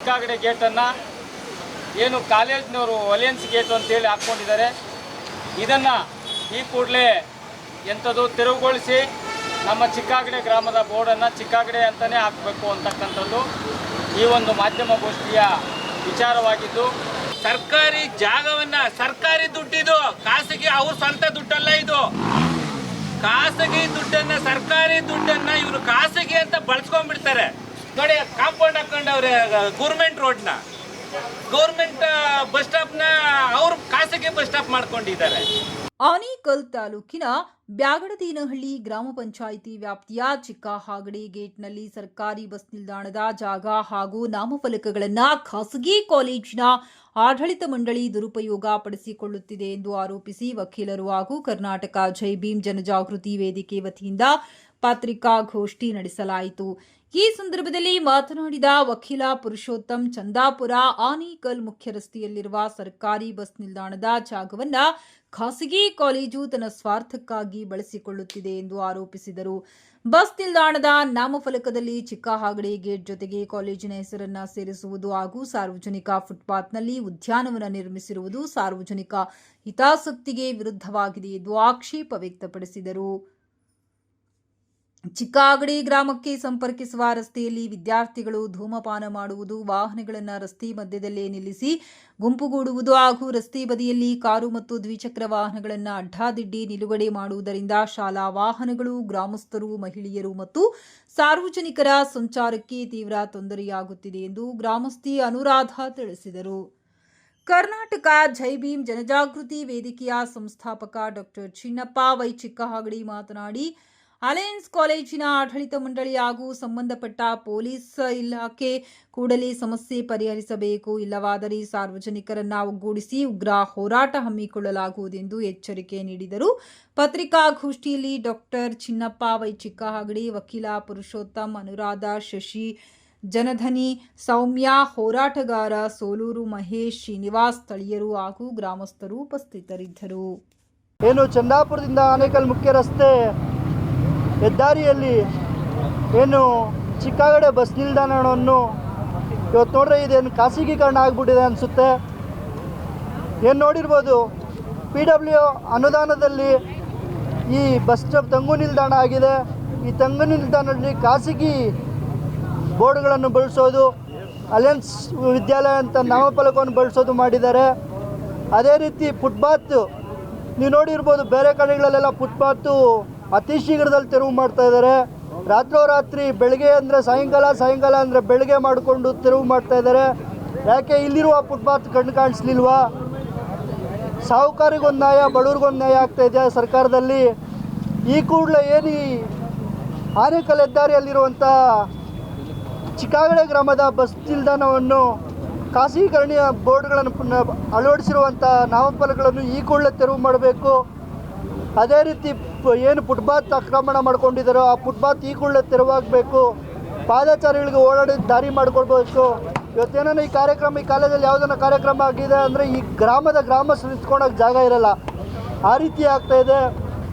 ಚಿಕ್ಕಾಗಡೆ ಗೇಟನ್ನು ಏನು ಕಾಲೇಜ್ನವರು alliance gate ಅಂತೇಳಿ ಹಾಕ್ಕೊಂಡಿದ್ದಾರೆ. ಇದನ್ನು ಈ ಕೂಡಲೇ ಎಂಥದ್ದು ತೆರವುಗೊಳಿಸಿ ನಮ್ಮ ಚಿಕ್ಕಾಗಡೆ ಗ್ರಾಮದ ಬೋರ್ಡನ್ನು ಚಿಕ್ಕಾಗಡೆ ಅಂತಲೇ ಹಾಕಬೇಕು ಅಂತಕ್ಕಂಥದ್ದು ಈ ಒಂದು ಮಾಧ್ಯಮ ಗೋಷ್ಠಿಯ ವಿಚಾರವಾಗಿದ್ದು, ಸರ್ಕಾರಿ ಜಾಗವನ್ನು ಸರ್ಕಾರಿ ದುಡ್ಡಿದು, ಖಾಸಗಿ ಅವ್ರ ಸ್ವಂತ ದುಡ್ಡಲ್ಲ ಇದು. ಖಾಸಗಿ ದುಡ್ಡನ್ನ ಸರ್ಕಾರಿ ದುಡ್ಡನ್ನ ಇವರು ಖಾಸಗಿ ಅಂತ ಬಳಸ್ಕೊಂಡ್ಬಿಡ್ತಾರೆ. ನೋಡಿ, ಕಾಂಪೌಂಡ್ ಹಾಕೊಂಡವ್ರೆ ಗೌರ್ಮೆಂಟ್ ರೋಡ್ನ, ಗೌರ್ಮೆಂಟ್ ಬಸ್ ಸ್ಟಾಪ್ನ ಅವ್ರು ಖಾಸಗಿ ಬಸ್ ಸ್ಟಾಪ್ ಮಾಡ್ಕೊಂಡಿದ್ದಾರೆ. ಆನೇಕಲ್ ತಾಲೂಕಿನ ಬ್ಯಾಗಡದೇನಹಳ್ಳಿ ಗ್ರಾಮ ಪಂಚಾಯಿತಿ ವ್ಯಾಪ್ತಿಯ ಚಿಕ್ಕಹಾಗಡಿ ಗೇಟ್ನಲ್ಲಿ ಸರ್ಕಾರಿ ಬಸ್ ನಿಲ್ದಾಣದ ಜಾಗ ಹಾಗೂ ನಾಮಫಲಕಗಳನ್ನು ಖಾಸಗಿ ಕಾಲೇಜಿನ ಆಡಳಿತ ಮಂಡಳಿ ದುರುಪಯೋಗ ಪಡಿಸಿಕೊಳ್ಳುತ್ತಿದೆ ಎಂದು ಆರೋಪಿಸಿ ವಕೀಲರು ಹಾಗೂ ಕರ್ನಾಟಕ ಜೈ ಭೀಮ್ ಜನಜಾಗೃತಿ ವೇದಿಕೆ ವತಿಯಿಂದ ಪತ್ರಿಕಾಗೋಷ್ಠಿ ನಡೆಸಲಾಯಿತು. ಈ ಸಂದರ್ಭದಲ್ಲಿ ಮಾತನಾಡಿದ ವಕೀಲ ಪುರುಷೋತ್ತಮ್ ಚಂದಾಪುರ, ಆನೇಕಲ್ ಮುಖ್ಯ ರಸ್ತೆಯಲ್ಲಿರುವ ಸರ್ಕಾರಿ ಬಸ್ ನಿಲ್ದಾಣದ ಜಾಗವನ್ನು ಖಾಸಗಿ ಕಾಲೇಜು ತನ್ನ ಸ್ವಾರ್ಥಕ್ಕಾಗಿ ಬಳಸಿಕೊಳ್ಳುತ್ತಿದೆ ಎಂದು ಆರೋಪಿಸಿದರು. ಬಸ್ ನಿಲ್ದಾಣದ ನಾಮಫಲಕದಲ್ಲಿ ಚಿಕ್ಕಹಾಗಡಿ ಗೇಟ್ ಜೊತೆಗೆ ಕಾಲೇಜಿನ ಹೆಸರನ್ನು ಸೇರಿಸುವುದು ಹಾಗೂ ಸಾರ್ವಜನಿಕ ಫುಟ್ಪಾತ್ನಲ್ಲಿ ಉದ್ಯಾನವನ ನಿರ್ಮಿಸಿರುವುದು ಸಾರ್ವಜನಿಕ ಹಿತಾಸಕ್ತಿಗೆ ವಿರುದ್ಧವಾಗಿದೆ ಎಂದು ಆಕ್ಷೇಪ ವ್ಯಕ್ತಪಡಿಸಿದರು. ಚಿಕ್ಕಹಾಗಡಿ ಗ್ರಾಮಕ್ಕೆ ಸಂಪರ್ಕಿಸುವ ರಸ್ತೆಯಲ್ಲಿ ವಿದ್ಯಾರ್ಥಿಗಳು ಧೂಮಪಾನ ಮಾಡುವುದು, ವಾಹನಗಳನ್ನು ರಸ್ತೆ ಮಧ್ಯದಲ್ಲೇ ನಿಲ್ಲಿಸಿ ಗುಂಪುಗೂಡುವುದು ಹಾಗೂ ರಸ್ತೆ ಬದಿಯಲ್ಲಿ ಕಾರು ಮತ್ತು ದ್ವಿಚಕ್ರ ವಾಹನಗಳನ್ನು ಅಡ್ಡಾದಿಡ್ಡಿ ನಿಲುಗಡೆ ಮಾಡುವುದರಿಂದ ಶಾಲಾ ವಾಹನಗಳು, ಗ್ರಾಮಸ್ಥರು, ಮಹಿಳೆಯರು ಮತ್ತು ಸಾರ್ವಜನಿಕರ ಸಂಚಾರಕ್ಕೆ ತೀವ್ರ ತೊಂದರೆಯಾಗುತ್ತಿದೆ ಎಂದು ಗ್ರಾಮಸ್ಥಿ ಅನುರಾಧ ತಿಳಿಸಿದರು. ಕರ್ನಾಟಕ ಜೈ ಭೀಮ್ ಜನಜಾಗೃತಿ ವೇದಿಕೆಯ ಸಂಸ್ಥಾಪಕ ಡಾಕ್ಟರ್ ಚಿನ್ನಪ್ಪ ವೈ ಚಿಕ್ಕಹಾಗಡಿ ಮಾತನಾಡಿ, ಅಲಯನ್ಸ್ ಕಾಲೇಜಿನ ಆಡಳಿತ ಮಂಡಳಿ ಹಾಗೂ ಸಂಬಂಧಪಟ್ಟ ಪೊಲೀಸ್ ಇಲಾಖೆ ಕೂಡಲೇ ಸಮಸ್ಯೆ ಪರಿಹರಿಸಬೇಕು, ಇಲ್ಲವಾದರೆ ಸಾರ್ವಜನಿಕರನ್ನ ಒಗ್ಗೂಡಿಸಿ ಉಗ್ರ ಹೋರಾಟ ಹಮ್ಮಿಕೊಳ್ಳಲಾಗುವುದೆಂದು ಎಚ್ಚರಿಕೆ ನೀಡಿದರು. ಪತ್ರಿಕಾಗೋಷ್ಠಿಯಲ್ಲಿ ಡಾಕ್ಟರ್ ಚಿನ್ನಪ್ಪ ವೈ ಚಿಕ್ಕಹಾಗಡಿ, ವಕೀಲ ಪುರುಷೋತ್ತಮ್, ಅನುರಾಧ, ಶಶಿ, ಜನಧನಿ, ಸೌಮ್ಯ, ಹೋರಾಟಗಾರ ಸೋಲೂರು ಮಹೇಶ್, ಶ್ರೀನಿವಾಸ್, ಸ್ಥಳೀಯರು ಹಾಗೂ ಗ್ರಾಮಸ್ಥರು ಉಪಸ್ಥಿತರಿದ್ದರು. ಏನು ಚಂದಾಪುರದಿಂದ ಆನೇಕಲ್ ಮುಖ್ಯ ರಸ್ತೆ ಹೆದ್ದಾರಿಯಲ್ಲಿ ಏನು ಚಿಕ್ಕಹಾಗಡೆ ಬಸ್ ನಿಲ್ದಾಣವನ್ನು ಇವತ್ತು ನೋಡ್ರೆ ಇದೇನು ಖಾಸಗೀಕರಣ ಆಗಿಬಿಟ್ಟಿದೆ ಅನಿಸುತ್ತೆ. ಏನು ನೋಡಿರ್ಬೋದು, PW ಅನುದಾನದಲ್ಲಿ ಈ ಬಸ್ ಸ್ಟಾಪ್ ತಂಗು ನಿಲ್ದಾಣ ಆಗಿದೆ. ಈ ತಂಗು ನಿಲ್ದಾಣದಲ್ಲಿ ಖಾಸಗಿ ಬೋರ್ಡ್ಗಳನ್ನು ಬಳಸೋದು, ಅಲಯನ್ಸ್ ವಿದ್ಯಾಲಯ ಅಂತ ನಾಮಫಲಕವನ್ನು ಬಳಸೋದು ಮಾಡಿದ್ದಾರೆ. ಅದೇ ರೀತಿ ಫುಟ್ಪಾತ್ ನೀವು ನೋಡಿರ್ಬೋದು, ಬೇರೆ ಕಡೆಗಳಲ್ಲೆಲ್ಲ ಫುಟ್ಪಾತು ಅತಿ ಶೀಘ್ರದಲ್ಲಿ ತೆರವು ಮಾಡ್ತಾ ಇದ್ದಾರೆ. ರಾತ್ರೋರಾತ್ರಿ ಬೆಳಗ್ಗೆ ಅಂದರೆ ಸಾಯಂಕಾಲ ಅಂದರೆ ಬೆಳಗ್ಗೆ ಮಾಡಿಕೊಂಡು ತೆರವು ಮಾಡ್ತಾ ಇದ್ದಾರೆ. ಯಾಕೆ ಇಲ್ಲಿರುವ ಫುಟ್ಪಾತ್ ಕಣ್ಣು ಕಾಣಿಸ್ಲಿಲ್ವಾ? ಸಾಹುಕಾರಿಗೊಂದು ನ್ಯಾಯ, ಬಡವ್ರಿಗೊಂದು ನ್ಯಾಯ ಆಗ್ತಾಯಿದೆ ಸರ್ಕಾರದಲ್ಲಿ. ಈ ಕೂಡಲೇ ಏನು ಈ ಆನೇಕಲ್ ಹೆದ್ದಾರಿಯಲ್ಲಿರುವಂಥ ಚಿಕ್ಕಹಾಗಡೆ ಗ್ರಾಮದ ಬಸ್ ನಿಲ್ದಾಣವನ್ನು ಖಾಸಗೀಕರಣ ಬೋರ್ಡ್ಗಳನ್ನು ಅಳವಡಿಸಿರುವಂಥ ನಾಮಫಲಕಗಳನ್ನು ಈ ಕೂಡಲೇ ತೆರವು ಮಾಡಬೇಕು. ಅದೇ ರೀತಿ ಏನು ಫುಟ್ಪಾತ್ ಆಕ್ರಮಣ ಮಾಡ್ಕೊಂಡಿದ್ದಾರೋ ಆ ಫುಟ್ಪಾತ್ ಈ ಕೂಡಲೇ ತೆರವಾಗಬೇಕು. ಪಾದಚಾರಿಗಳಿಗೆ ಓಡಾಡೋದು ದಾರಿ ಮಾಡಿಕೊಡ್ಬೇಕು. ಇವತ್ತೇನೋ ಈ ಕಾಲೇಜಲ್ಲಿ ಯಾವುದನ್ನ ಕಾರ್ಯಕ್ರಮ ಆಗಿದೆ ಅಂದರೆ ಈ ಗ್ರಾಮಸ್ಥರು ನಿಂತ್ಕೊಳ್ಳೋಕೆ ಜಾಗ ಇರಲ್ಲ, ಆ ರೀತಿ ಆಗ್ತಾಯಿದೆ.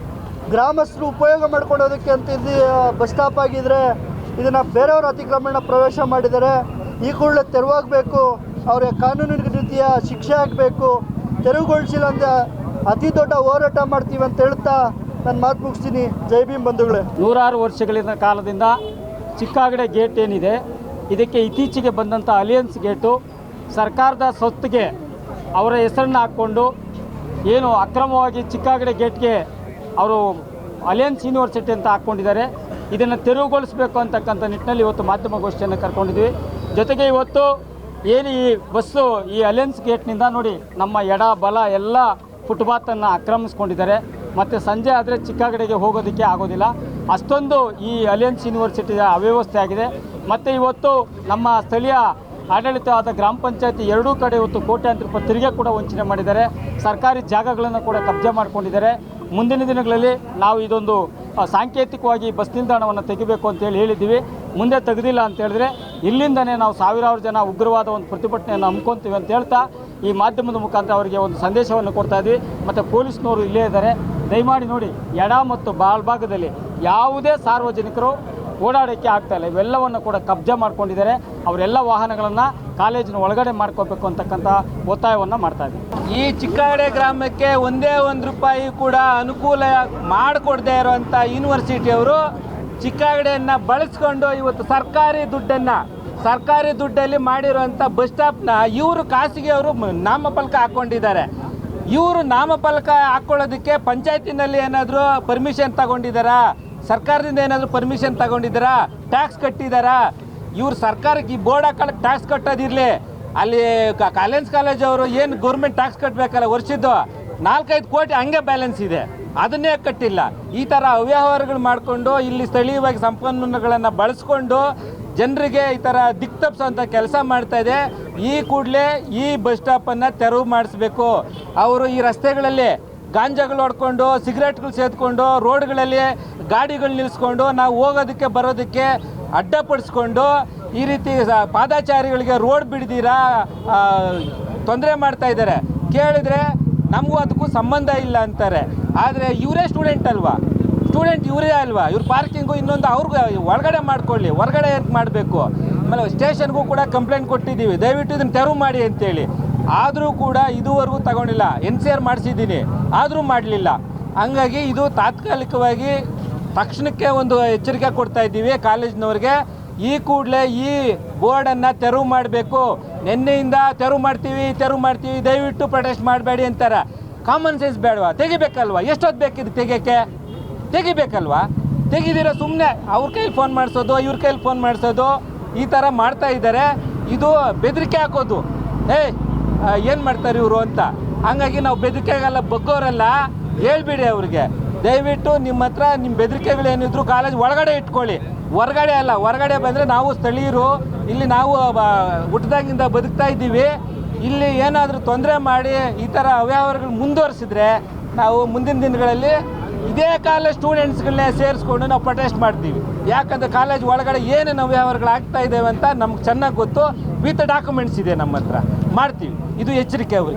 ಗ್ರಾಮಸ್ಥರು ಉಪಯೋಗ ಮಾಡ್ಕೊಳ್ಳೋದಕ್ಕೆ ಅಂತ ಇದು ಬಸ್ ಸ್ಟಾಪ್ ಆಗಿದ್ದರೆ ಇದನ್ನು ಬೇರೆಯವರು ಅತಿಕ್ರಮಣ ಪ್ರವೇಶ ಮಾಡಿದ್ದಾರೆ. ಈ ಕೂಡಲೇ ತೆರವಾಗಬೇಕು. ಅವರಿಗೆ ಕಾನೂನಿನ ರೀತಿಯ ಶಿಕ್ಷೆ ಆಗಬೇಕು. ತೆರವುಗೊಳಿಸಿಲ್ಲ ಅಂದರೆ ಅತಿ ದೊಡ್ಡ ಹೋರಾಟ ಮಾಡ್ತೀವಿ ಅಂತ ಹೇಳ್ತಾ ನಾನು ಮಾತು ಮುಗಿಸ್ತೀನಿ. ಜೈ ಭೀಮ್ ಬಂಧುಗಳೇ. ನೂರಾರು ವರ್ಷಗಳಿಂದ ಕಾಲದಿಂದ ಚಿಕ್ಕಹಾಗಡೆ ಗೇಟ್ ಏನಿದೆ, ಇದಕ್ಕೆ ಇತ್ತೀಚೆಗೆ ಬಂದಂಥ ಅಲಿಯನ್ಸ್ ಗೇಟು ಸರ್ಕಾರದ ಸ್ವತ್ತಿಗೆ ಅವರ ಹೆಸರನ್ನು ಹಾಕ್ಕೊಂಡು ಏನು ಅಕ್ರಮವಾಗಿ ಚಿಕ್ಕಹಾಗಡೆ ಗೇಟ್ಗೆ ಅವರು ಅಲಿಯನ್ಸ್ ಯೂನಿವರ್ಸಿಟಿ ಅಂತ ಹಾಕ್ಕೊಂಡಿದ್ದಾರೆ. ಇದನ್ನು ತೆರವುಗೊಳಿಸಬೇಕು ಅಂತಕ್ಕಂಥ ನಿಟ್ಟಿನಲ್ಲಿ ಇವತ್ತು ಮಾಧ್ಯಮಗೋಷ್ಠಿಯನ್ನು ಕರ್ಕೊಂಡಿದ್ವಿ. ಜೊತೆಗೆ ಇವತ್ತು ಏನು ಈ ಬಸ್ಸು ಈ ಅಲಿಯನ್ಸ್ ಗೇಟ್ನಿಂದ ನೋಡಿ ನಮ್ಮ ಎಡ ಬಲ ಎಲ್ಲ ಫುಟ್ಪಾತನ್ನು ಆಕ್ರಮಿಸ್ಕೊಂಡಿದ್ದಾರೆ. ಮತ್ತು ಸಂಜೆ ಆದರೆ ಚಿಕ್ಕಹಾಗಡೆಗೆ ಹೋಗೋದಕ್ಕೆ ಆಗೋದಿಲ್ಲ, ಅಷ್ಟೊಂದು ಈ ಅಲಿಯನ್ಸ್ ಯೂನಿವರ್ಸಿಟಿಯ ಅವ್ಯವಸ್ಥೆ ಆಗಿದೆ. ಮತ್ತು ಇವತ್ತು ನಮ್ಮ ಸ್ಥಳೀಯ ಆಡಳಿತವಾದ ಗ್ರಾಮ ಪಂಚಾಯತಿ ಎರಡೂ ಕಡೆ ಇವತ್ತು ಕೋಟ್ಯಾಂತರ ರೂಪಾಯಿ ತೆರಿಗೆ ಕೂಡ ವಂಚನೆ ಮಾಡಿದ್ದಾರೆ. ಸರ್ಕಾರಿ ಜಾಗಗಳನ್ನು ಕೂಡ ಕಬ್ಜೆ ಮಾಡ್ಕೊಂಡಿದ್ದಾರೆ. ಮುಂದಿನ ದಿನಗಳಲ್ಲಿ ನಾವು ಇದೊಂದು ಸಾಂಕೇತಿಕವಾಗಿ ಬಸ್ ನಿಲ್ದಾಣವನ್ನು ತೆಗಿಬೇಕು ಅಂತೇಳಿ ಹೇಳಿದ್ದೀವಿ. ಮುಂದೆ ತೆಗೆದಿಲ್ಲ ಅಂತ ಹೇಳಿದ್ರೆ ಇಲ್ಲಿಂದನೇ ನಾವು ಸಾವಿರಾರು ಜನ ಉಗ್ರವಾದ ಒಂದು ಪ್ರತಿಭಟನೆಯನ್ನು ಹಮ್ಮಿಕೊಳ್ತೀವಿ ಅಂತ ಹೇಳ್ತಾ ಈ ಮಾಧ್ಯಮದ ಮುಖಾಂತರ ಅವರಿಗೆ ಒಂದು ಸಂದೇಶವನ್ನು ಕೊಡ್ತಾ ಇದ್ವಿ. ಮತ್ತು ಪೊಲೀಸ್ನವರು ಇಲ್ಲೇ ಇದ್ದಾರೆ, ದಯಮಾಡಿ ನೋಡಿ ಎಡ ಮತ್ತು ಬಲಭಾಗದಲ್ಲಿ ಯಾವುದೇ ಸಾರ್ವಜನಿಕರು ಓಡಾಡೋಕ್ಕೆ ಆಗ್ತಾಯಿಲ್ಲ. ಇವೆಲ್ಲವನ್ನು ಕೂಡ ಕಬ್ಜಾ ಮಾಡ್ಕೊಂಡಿದ್ದಾರೆ. ಅವರೆಲ್ಲ ವಾಹನಗಳನ್ನು ಕಾಲೇಜಿನ ಒಳಗಡೆ ಮಾಡ್ಕೋಬೇಕು ಅಂತಕ್ಕಂಥ ಒತ್ತಾಯವನ್ನು ಮಾಡ್ತಾ ಇದ್ದೀವಿ. ಈ ಚಿಕ್ಕಾಗಡೆ ಗ್ರಾಮಕ್ಕೆ ಒಂದೇ ₹1 ಕೂಡ ಅನುಕೂಲ ಮಾಡಿಕೊಡದೇ ಇರುವಂಥ ಯೂನಿವರ್ಸಿಟಿಯವರು ಚಿಕ್ಕಾಗಡೆಯನ್ನು ಬಳಸ್ಕೊಂಡು ಇವತ್ತು ಸರ್ಕಾರಿ ದುಡ್ಡಲ್ಲಿ ಮಾಡಿರುವಂಥ ಬಸ್ ಸ್ಟಾಪ್ನ ಇವರು ಖಾಸಗಿಯವರು ನಾಮಫಲಕ ಹಾಕ್ಕೊಂಡಿದ್ದಾರೆ. ಇವರು ನಾಮಫಲಕ ಹಾಕ್ಕೊಳ್ಳೋದಕ್ಕೆ ಪಂಚಾಯತಿನಲ್ಲಿ ಏನಾದರೂ ಪರ್ಮಿಷನ್ ತಗೊಂಡಿದ್ದಾರಾ? ಸರ್ಕಾರದಿಂದ ಏನಾದರೂ ಪರ್ಮಿಷನ್ ತಗೊಂಡಿದ್ದಾರಾ? ಟ್ಯಾಕ್ಸ್ ಕಟ್ಟಿದ್ದಾರಾ? ಇವ್ರು ಸರ್ಕಾರಕ್ಕೆ ಈ ಬೋರ್ಡ್ ಹಾಕೊಳ್ಳೋಕೆ ಟ್ಯಾಕ್ಸ್ ಕಟ್ಟೋದಿರಲಿ, ಅಲ್ಲಿ ಕಾಲೇಜ್ ಅವರು ಏನು ಗೌರ್ಮೆಂಟ್ ಟ್ಯಾಕ್ಸ್ ಕಟ್ಟಬೇಕಲ್ಲ ವರ್ಷದ್ದು 4-5 ಕೋಟಿ ಹಂಗೆ ಬ್ಯಾಲೆನ್ಸ್ ಇದೆ, ಅದನ್ನೇ ಕಟ್ಟಿಲ್ಲ. ಈ ಥರ ಅವ್ಯವಹಾರಗಳು ಮಾಡಿಕೊಂಡು ಇಲ್ಲಿ ಸ್ಥಳೀಯವಾಗಿ ಸಂಪನ್ಮೂಲಗಳನ್ನು ಬಳಸ್ಕೊಂಡು ಜನರಿಗೆ ಈ ಥರ ದಿಕ್ಕು ತಪ್ಪಿಸೋಂಥ ಕೆಲಸ ಮಾಡ್ತಾ ಇದೆ. ಈ ಕೂಡಲೇ ಈ ಬಸ್ ಸ್ಟಾಪನ್ನು ತೆರವು ಮಾಡಿಸ್ಬೇಕು. ಅವರು ಈ ರಸ್ತೆಗಳಲ್ಲಿ ಗಾಂಜಾಗಳು ಹೊಡ್ಕೊಂಡು ಸಿಗರೇಟ್ಗಳು ಸೇದ್ಕೊಂಡು ರೋಡ್ಗಳಲ್ಲಿ ಗಾಡಿಗಳು ನಿಲ್ಲಿಸ್ಕೊಂಡು ನಾವು ಹೋಗೋದಕ್ಕೆ ಬರೋದಕ್ಕೆ ಅಡ್ಡಪಡಿಸ್ಕೊಂಡು ಈ ರೀತಿ ಪಾದಾಚಾರಿಗಳಿಗೆ ರೋಡ್ ಬಿಡ್ದಿರಾ ತೊಂದರೆ ಮಾಡ್ತಾ ಇದ್ದಾರೆ. ಕೇಳಿದ್ರೆ ನಮಗೂ ಅದಕ್ಕೂ ಸಂಬಂಧ ಇಲ್ಲ ಅಂತಾರೆ. ಆದರೆ ಇವರೇ ಸ್ಟೂಡೆಂಟ್ ಇವರೇ ಅಲ್ವಾ? ಇವ್ರು ಪಾರ್ಕಿಂಗು ಇನ್ನೊಂದು ಅವ್ರಿಗೆ ಒಳಗಡೆ ಮಾಡ್ಕೊಳ್ಳಿ, ಹೊರಗಡೆ ಏನು ಮಾಡಬೇಕು? ಆಮೇಲೆ ಸ್ಟೇಷನ್ಗೂ ಕೂಡ ಕಂಪ್ಲೇಂಟ್ ಕೊಟ್ಟಿದ್ದೀವಿ, ದಯವಿಟ್ಟು ಇದನ್ನು ತೆರವು ಮಾಡಿ ಅಂತೇಳಿ. ಆದರೂ ಕೂಡ ಇದುವರೆಗೂ ತಗೊಂಡಿಲ್ಲ. NCR ಮಾಡಿಸಿದ್ದೀನಿ, ಆದರೂ ಮಾಡಲಿಲ್ಲ. ಹಂಗಾಗಿ ಇದು ತಾತ್ಕಾಲಿಕವಾಗಿ ತಕ್ಷಣಕ್ಕೆ ಒಂದು ಎಚ್ಚರಿಕೆ ಕೊಡ್ತಾ ಇದ್ದೀವಿ ಕಾಲೇಜಿನವ್ರಿಗೆ. ಈ ಕೂಡಲೇ ಈ ಬೋರ್ಡನ್ನು ತೆರವು ಮಾಡಬೇಕು. ನಿನ್ನೆಯಿಂದ ತೆರವು ಮಾಡ್ತೀವಿ, ದಯವಿಟ್ಟು ಪ್ರೊಟೆಸ್ಟ್ ಮಾಡಬೇಡಿ ಅಂತಾರೆ. ಕಾಮನ್ ಸೆನ್ಸ್ ಬೇಡವಾ? ತೆಗಿಬೇಕಲ್ವಾ? ಎಷ್ಟೊತ್ತು ಬೇಕಿದ್ದು ತೆಗಿಬೇಕಲ್ವಾ? ತೆಗಿದಿರ ಸುಮ್ಮನೆ ಅವ್ರ ಕೈಲಿ ಫೋನ್ ಮಾಡಿಸೋದು, ಇವ್ರ ಕೈಲಿ ಫೋನ್ ಮಾಡಿಸೋದು, ಈ ಥರ ಮಾಡ್ತಾ ಇದ್ದಾರೆ. ಇದು ಬೆದರಿಕೆ ಹಾಕೋದು. ಏನು ಮಾಡ್ತಾರೆ ಇವರು ಅಂತ. ಹಂಗಾಗಿ ನಾವು ಬೆದರಿಕೆಗೆಲ್ಲ ಬಗ್ಗೋರಲ್ಲ, ಹೇಳ್ಬಿಡಿ ಅವ್ರಿಗೆ. ದಯವಿಟ್ಟು ನಿಮ್ಮ ಹತ್ರ ನಿಮ್ಮ ಬೆದರಿಕೆಗಳೇನಿದ್ರು ಕಾಲೇಜ್ ಒಳಗಡೆ ಇಟ್ಕೊಳ್ಳಿ, ಹೊರಗಡೆ ಅಲ್ಲ. ಹೊರಗಡೆ ಬಂದರೆ ನಾವು ಸ್ಥಳೀಯರು, ಇಲ್ಲಿ ನಾವು ಹುಟ್ಟಿದಾಗಿಂದ ಬದುಕ್ತಾ ಇದ್ದೀವಿ. ಇಲ್ಲಿ ಏನಾದರೂ ತೊಂದರೆ ಮಾಡಿ ಈ ಥರ ಅವ್ಯವಹಾರಗಳು ಮುಂದುವರಿಸಿದ್ರೆ ನಾವು ಮುಂದಿನ ದಿನಗಳಲ್ಲಿ ಇದೇ ಕಾಲೇಜ್ ಸ್ಟೂಡೆಂಟ್ಸ್ಗಳನ್ನೇ ಸೇರಿಸ್ಕೊಂಡು ನಾವು ಪ್ರೊಟೆಸ್ಟ್ ಮಾಡ್ತೀವಿ. ಯಾಕಂದರೆ ಕಾಲೇಜ್ ಒಳಗಡೆ ಏನೇನು ಅವ್ಯವಹಾರಗಳು ಆಗ್ತಾ ಇದ್ದೇವೆ ಅಂತ ನಮ್ಗೆ ಚೆನ್ನಾಗಿ ಗೊತ್ತು. ವಿತ್ ಡಾಕ್ಯುಮೆಂಟ್ಸ್ ಇದೆ ನಮ್ಮ ಹತ್ರ, ಮಾಡ್ತೀವಿ. ಇದು ಎಚ್ಚರಿಕೆ ಅವ್ರಿಗೆ.